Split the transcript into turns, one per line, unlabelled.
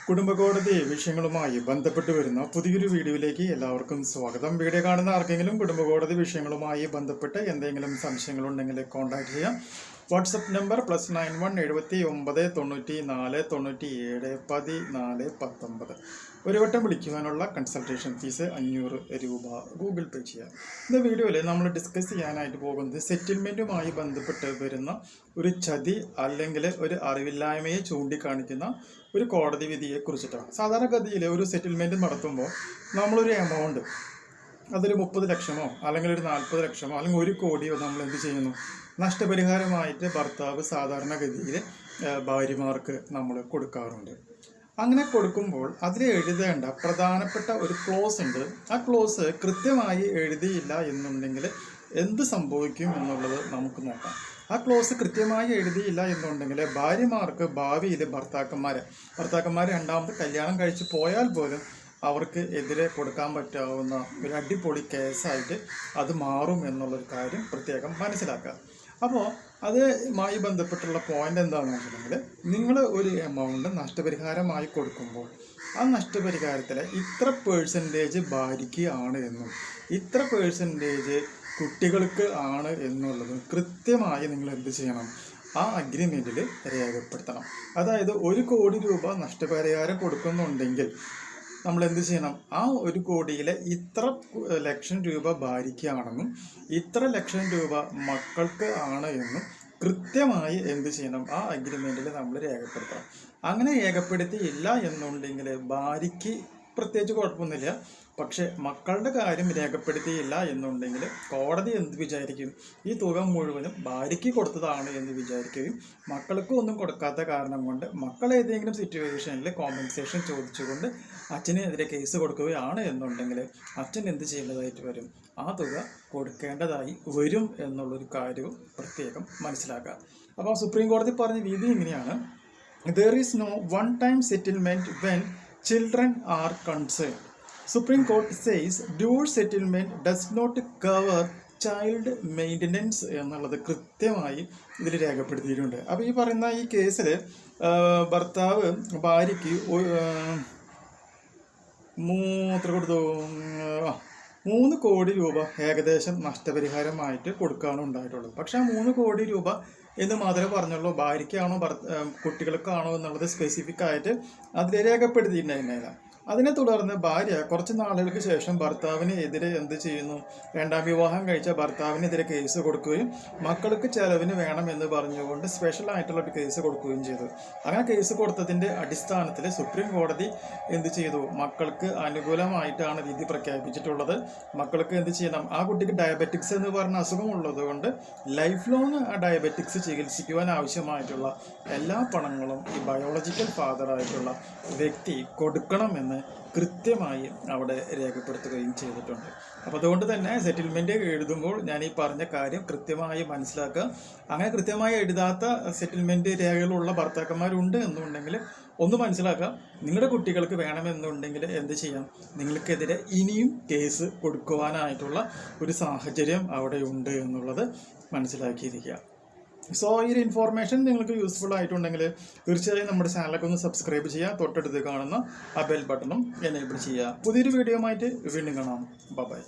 കുടുംബകോടതി വിഷയങ്ങളുമായി ബന്ധപ്പെട്ട് വരുന്ന പുതിയൊരു വീഡിയോയിലേക്ക് എല്ലാവർക്കും സ്വാഗതം. വീഡിയോ കാണുന്ന ആർക്കെങ്കിലും കുടുംബകോടതി വിഷയങ്ങളുമായി ബന്ധപ്പെട്ട് എന്തെങ്കിലും സംശയങ്ങളുണ്ടെങ്കിൽ കോൺടാക്ട് ചെയ്യാം. WhatsApp number +91 79 94 97 14 19. ഒരു വട്ടം വിളിക്കുവാനുള്ള കൺസൾട്ടേഷൻ ഫീസ് 500 രൂപ ഗൂഗിൾ പേ ചെയ്യാം. ഇന്ന് വീഡിയോയിൽ നമ്മൾ ഡിസ്കസ് ചെയ്യാനായിട്ട് പോകുന്നത് സെറ്റിൽമെൻറ്റുമായി ബന്ധപ്പെട്ട് വരുന്ന ഒരു ചതി അല്ലെങ്കിൽ ഒരു അറിവില്ലായ്മയെ ചൂണ്ടിക്കാണിക്കുന്ന ഒരു കോടതി വിധിയെ കുറിച്ചിട്ടാണ്. സാധാരണഗതിയിൽ ഒരു സെറ്റിൽമെൻറ്റ് നടത്തുമ്പോൾ നമ്മളൊരു എമൗണ്ട്, അതൊരു 30 ലക്ഷമോ അല്ലെങ്കിൽ ഒരു 40 ലക്ഷമോ അല്ലെങ്കിൽ 1 കോടിയോ നമ്മൾ എന്ത് ചെയ്യുന്നു, നഷ്ടപരിഹാരമായിട്ട് ഭർത്താവ് സാധാരണഗതിയിൽ ഭാര്യമാർക്ക് നമ്മൾ കൊടുക്കാറുണ്ട്. അങ്ങനെ കൊടുക്കുമ്പോൾ അതിൽ എഴുതേണ്ട പ്രധാനപ്പെട്ട ഒരു ക്ലോസ് ഉണ്ട്. ആ ക്ലോസ് കൃത്യമായി എഴുതിയില്ല എന്നുണ്ടെങ്കിൽ എന്ത് സംഭവിക്കും എന്നുള്ളത് നമുക്ക് നോക്കാം. ആ ക്ലോസ് കൃത്യമായി എഴുതിയില്ല എന്നുണ്ടെങ്കിൽ ഭാര്യമാർക്ക് ഭാവിയിൽ ഭർത്താക്കന്മാർ രണ്ടാമത് കല്യാണം കഴിച്ച് പോയാൽ പോലും അവർക്ക് എതിരെ കൊടുക്കാൻ പറ്റാവുന്ന ഒരു അടിപൊളി കേസായിട്ട് അത് മാറും എന്നുള്ളൊരു കാര്യം പ്രത്യേകം മനസ്സിലാക്കുക. അപ്പോൾ അതുമായി ബന്ധപ്പെട്ടുള്ള പോയിന്റ് എന്താണെന്ന് വെച്ചിട്ടുണ്ടെങ്കിൽ, നിങ്ങൾ ഒരു എമൗണ്ട് നഷ്ടപരിഹാരമായി കൊടുക്കുമ്പോൾ ആ നഷ്ടപരിഹാരത്തിലെ ഇത്ര % ഭാര്യയ്ക്ക് ആണ് എന്നും ഇത്ര % കുട്ടികൾക്ക് ആണ് എന്നുള്ളത് കൃത്യമായി നിങ്ങൾ എന്ത് ചെയ്യണം, ആ അഗ്രിമെൻറ്റിൽ രേഖപ്പെടുത്തണം. അതായത് 1 കോടി രൂപ നഷ്ടപരിഹാരം കൊടുക്കുന്നുണ്ടെങ്കിൽ നമ്മൾ എന്ത് ചെയ്യണം, ആ 1 കോടിയിലെ ഇത്ര ലക്ഷം രൂപ ഭാര്യയ്ക്കാണെന്നും ഇത്ര ലക്ഷം രൂപ മക്കൾക്ക് ആണ് എന്നും കൃത്യമായി എന്ത് ചെയ്യണം, ആ അഗ്രിമെൻറ്റിൽ നമ്മൾ രേഖപ്പെടുത്തണം. അങ്ങനെ രേഖപ്പെടുത്തിയില്ല എന്നുണ്ടെങ്കിൽ ഭാര്യയ്ക്ക് പ്രത്യേകിച്ച് കുഴപ്പമൊന്നുമില്ല. പക്ഷേ മക്കളുടെ കാര്യം രേഖപ്പെടുത്തിയില്ല എന്നുണ്ടെങ്കിൽ കോടതി എന്ത് വിചാരിക്കും, ഈ തുക മുഴുവനും ഭാര്യയ്ക്ക് കൊടുത്തതാണ് എന്ന് വിചാരിക്കുകയും മക്കൾക്ക് ഒന്നും കൊടുക്കാത്ത കാരണം കൊണ്ട് മക്കൾ ഏതെങ്കിലും സിറ്റുവേഷനിൽ കോമ്പൻസേഷൻ ചോദിച്ചുകൊണ്ട് അച്ഛനെതിരെ കേസ് കൊടുക്കുകയാണ് എന്നുണ്ടെങ്കിൽ അച്ഛൻ എന്ത് ചെയ്യേണ്ടതായിട്ട് വരും, ആ തുക കൊടുക്കേണ്ടതായി വരും എന്നുള്ളൊരു കാര്യവും പ്രത്യേകം മനസ്സിലാക്കുക. അപ്പോൾ സുപ്രീം കോടതി പറഞ്ഞ വിധി ഇങ്ങനെയാണ്: there is no one-time settlement when children are concerned. Supreme Court says divorce settlement does not cover child maintenance എന്നുള്ളത് കൃത്യമായി ഇതിൽ രേഖപ്പെടുത്തിയിട്ടുണ്ട്. അപ്പോൾ ഈ പറയുന്ന ഈ കേസിൽ ഭർത്താവ് ഭാര്യയ്ക്ക് 3 കോടി രൂപ ഏകദേശം നഷ്ടപരിഹാരമായിട്ട് കൊടുക്കാനും ഉണ്ടായിട്ടുള്ളത്. പക്ഷെ ആ 3 കോടി രൂപ എന്ന് മാത്രമേ പറഞ്ഞുള്ളൂ. ഭാര്യയ്ക്കാണോ കുട്ടികൾക്കാണോ എന്നുള്ളത് സ്പെസിഫിക് ആയിട്ട് അതിൽ രേഖപ്പെടുത്തിയിട്ടുണ്ടായിരുന്നില്ല. അതിനെ തുടർന്ന് ഭാര്യ കുറച്ച് നാളുകൾക്ക് ശേഷം ഭർത്താവിന് എതിരെ എന്ത് ചെയ്യുന്നു, രണ്ടാം വിവാഹം കഴിച്ച ഭർത്താവിനെതിരെ കേസ് കൊടുക്കുകയും മക്കൾക്ക് ചെലവിന് വേണം എന്ന് പറഞ്ഞുകൊണ്ട് സ്പെഷ്യൽ ആയിട്ടുള്ള ഒരു കേസ് കൊടുക്കുകയും ചെയ്തു. അങ്ങനെ കേസ് കൊടുത്തതിൻ്റെ അടിസ്ഥാനത്തിൽ സുപ്രീം കോടതി എന്ത് ചെയ്തു, മക്കൾക്ക് അനുകൂലമായിട്ടാണ് വിധി പ്രഖ്യാപിച്ചിട്ടുള്ളത്. മക്കൾക്ക് എന്ത് ചെയ്യണം, ആ കുട്ടിക്ക് ഡയബറ്റിക്സ് എന്ന് പറഞ്ഞ അസുഖമുള്ളത് കൊണ്ട് ലൈഫ് ലോങ് ആ ഡയബറ്റിക്സ് ചികിത്സിക്കുവാൻ ആവശ്യമായിട്ടുള്ള എല്ലാ പണങ്ങളും ഈ ബയോളജിക്കൽ ഫാദറായിട്ടുള്ള വ്യക്തി കൊടുക്കണമെന്ന് കൃത്യമായി അവിടെ രേഖപ്പെടുത്തുകയും ചെയ്തിട്ടുണ്ട്. അപ്പോൾ അതുകൊണ്ട് തന്നെ സെറ്റിൽമെൻറ്റ് എഴുതുമ്പോൾ ഞാൻ ഈ പറഞ്ഞ കാര്യം കൃത്യമായി മനസ്സിലാക്കുക. അങ്ങനെ കൃത്യമായി എഴുതാത്ത സെറ്റിൽമെൻറ്റ് രേഖകളുള്ള ഭർത്താക്കന്മാരുണ്ട് എന്നുണ്ടെങ്കിൽ ഒന്ന് മനസ്സിലാക്കുക, നിങ്ങളുടെ കുട്ടികൾക്ക് വേണമെന്നുണ്ടെങ്കിൽ എന്ത് ചെയ്യാം, നിങ്ങൾക്കെതിരെ ഇനിയും കേസ് കൊടുക്കുവാനായിട്ടുള്ള ഒരു സാഹചര്യം അവിടെ ഉണ്ട് എന്നുള്ളത് മനസ്സിലാക്കിയിരിക്കുക. സോ ഈ ഒരു ഇൻഫോർമേഷൻ നിങ്ങൾക്ക് യൂസ്ഫുൾ ആയിട്ടുണ്ടെങ്കിൽ തീർച്ചയായും നമ്മുടെ ചാനലൊക്കെ ഒന്ന് സബ്സ്ക്രൈബ് ചെയ്യുക. തൊട്ടടുത്ത് കാണുന്ന ആ ബെൽ ബട്ടണും എനേബിൾ ചെയ്യുക. പുതിയൊരു വീഡിയോ ആയിട്ട് വീണ്ടും കാണാം. ബൈ.